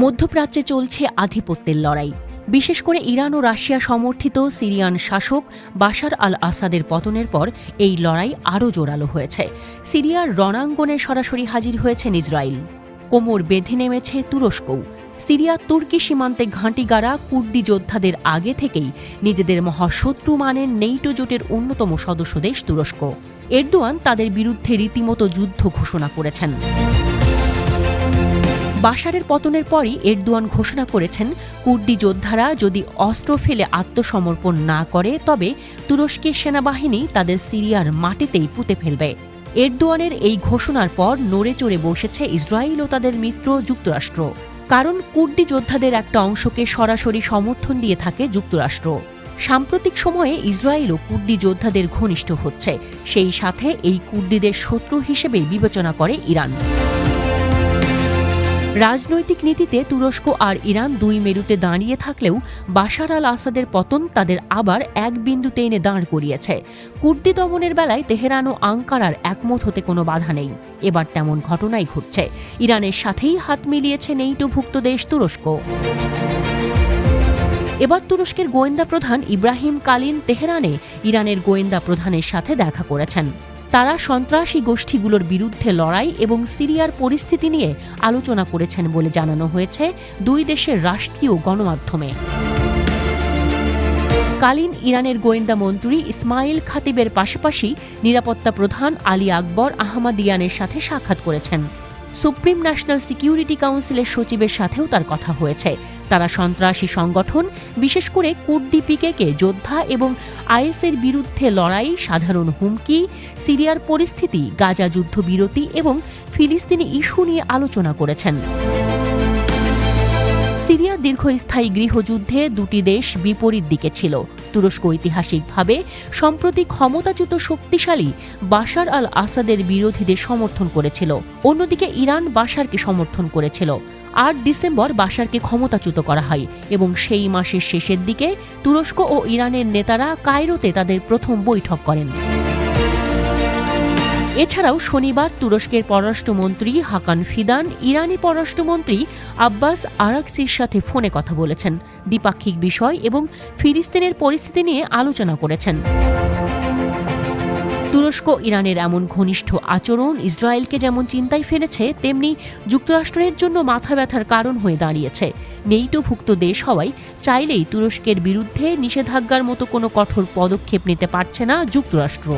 মধ্যপ্রাচ্যে চলছে আধিপত্যের লড়াই। বিশেষ করে ইরান ও রাশিয়া সমর্থিত সিরিয়ান শাসক বাশার আল আসাদের পতনের পর এই লড়াই আরও জোরালো হয়েছে। সিরিয়ার রণাঙ্গনে সরাসরি হাজির হয়েছেন ইসরায়েল। কোমর বেঁধে নেমেছে তুরস্কও। সিরিয়া তুর্কি সীমান্তে ঘাঁটি গাড়া কুর্দি যোদ্ধাদের আগে থেকেই নিজেদের মহাশত্রু মানেন নেটো জোটের অন্যতম সদস্য দেশ তুরস্ক। এরদোয়ান তাদের বিরুদ্ধে রীতিমতো যুদ্ধ ঘোষণা করেছেন। বাশারের পতনের পরই এরদোয়ান ঘোষণা করেছেন, কুর্দি যোদ্ধারা যদি অস্ত্র ফেলে আত্মসমর্পণ না করে তবে তুরস্কের সেনাবাহিনী তাদের সিরিয়ার মাটিতেই পুঁতে ফেলবে। এরদোয়ানের এই ঘোষণার পর নড়ে চড়ে বসেছে ইসরায়েল ও তাদের মিত্র যুক্তরাষ্ট্র। কারণ কুর্দি যোদ্ধাদের একটা অংশকে সরাসরি সমর্থন দিয়ে থাকে যুক্তরাষ্ট্র। সাম্প্রতিক সময়ে ইসরায়েলও কুর্দি যোদ্ধাদের ঘনিষ্ঠ হচ্ছে, সেই সাথে এই কুর্দিদের শত্রু হিসেবে বিবেচনা করে ইরান। রাজনৈতিক নীতিতে তুরস্ক আর ইরান দুই মেরুতে দাঁড়িয়ে থাকলেও বাশার আল আসাদের পতন তাদের আবার এক বিন্দুতে এনে দাঁড় করিয়েছে। কুর্দি দমনের বেলায় তেহরান ও আঙ্কারার একমত হতে কোনো বাধা নেই। এবার তেমন ঘটনাই ঘটছে। ইরানের সাথেই হাত মিলিয়েছে নেটোভুক্ত দেশ তুরস্ক। এবার তুরস্কের গোয়েন্দা প্রধান ইব্রাহিম কালিন তেহরানে ইরানের গোয়েন্দা প্রধানের সাথে দেখা করেছেন। তারা সন্ত্রাসী গোষ্ঠীগুলোর বিরুদ্ধে লড়াই এবং সিরিয়ার পরিস্থিতি নিয়ে আলোচনা করেছেন বলে জানানো হয়েছে দুই দেশের রাষ্ট্রীয় গণমাধ্যমে। কালিন ইরানের গোয়েন্দা মন্ত্রী ইসমাইল খাতিবের পাশাপাশি নিরাপত্তা প্রধান আলী আকবর আহমাদিয়ানের সাথে সাক্ষাৎ করেছেন। সুপ্রিম ন্যাশনাল সিকিউরিটি কাউন্সিলের সচিবের সাথেও তার কথা হয়েছে। তারা সন্ত্রাসী সংগঠন, বিশেষ করে কুর্দি পিকেকে যোদ্ধা এবং আইএসের বিরুদ্ধে লড়াই, সাধারণ হুমকি, সিরিয়ার পরিস্থিতি, গাজা যুদ্ধবিরতি এবং ফিলিস্তিনি ইস্যু নিয়ে আলোচনা করেছেন। সিরিয়ার দীর্ঘস্থায়ী গৃহযুদ্ধে দুটি দেশ বিপরীত দিকে ছিল। তুরস্ক ঐতিহাসিকভাবে সম্প্রতি ক্ষমতাচ্যুত শক্তিশালী বাশার আল আসাদের বিরোধীদের সমর্থন করেছিল। অন্যদিকে ইরান বাশারকে সমর্থন করেছিল। ৮ ডিসেম্বর বাশারকে ক্ষমতাচ্যুত করা হয় এবং সেই মাসের শেষের দিকে তুরস্ক ও ইরানের নেতারা কায়রোতে তাদের প্রথম বৈঠক করেন। এছাড়াও শনিবার তুরস্কের পররাষ্ট্রমন্ত্রী হাকান ফিদান ইরানি পররাষ্ট্রমন্ত্রী আব্বাস আরাকচির সাথে ফোনে কথা বলেছেন, দ্বিপাক্ষিক বিষয় এবং ফিলিস্তিনের পরিস্থিতি নিয়ে আলোচনা করেছেন। তুরস্ক ইরানের এমন ঘনিষ্ঠ আচরণ ইসরায়েলকে যেমন চিন্তায় ফেলেছে, তেমনি যুক্তরাষ্ট্রের জন্য মাথা ব্যথার কারণ হয়ে দাঁড়িয়েছে। নেটোভুক্ত দেশ হওয়ায় চাইলেই তুরস্কের বিরুদ্ধে নিষেধাজ্ঞার মতো কোনো কঠোর পদক্ষেপ নিতে পারছে না যুক্তরাষ্ট্র।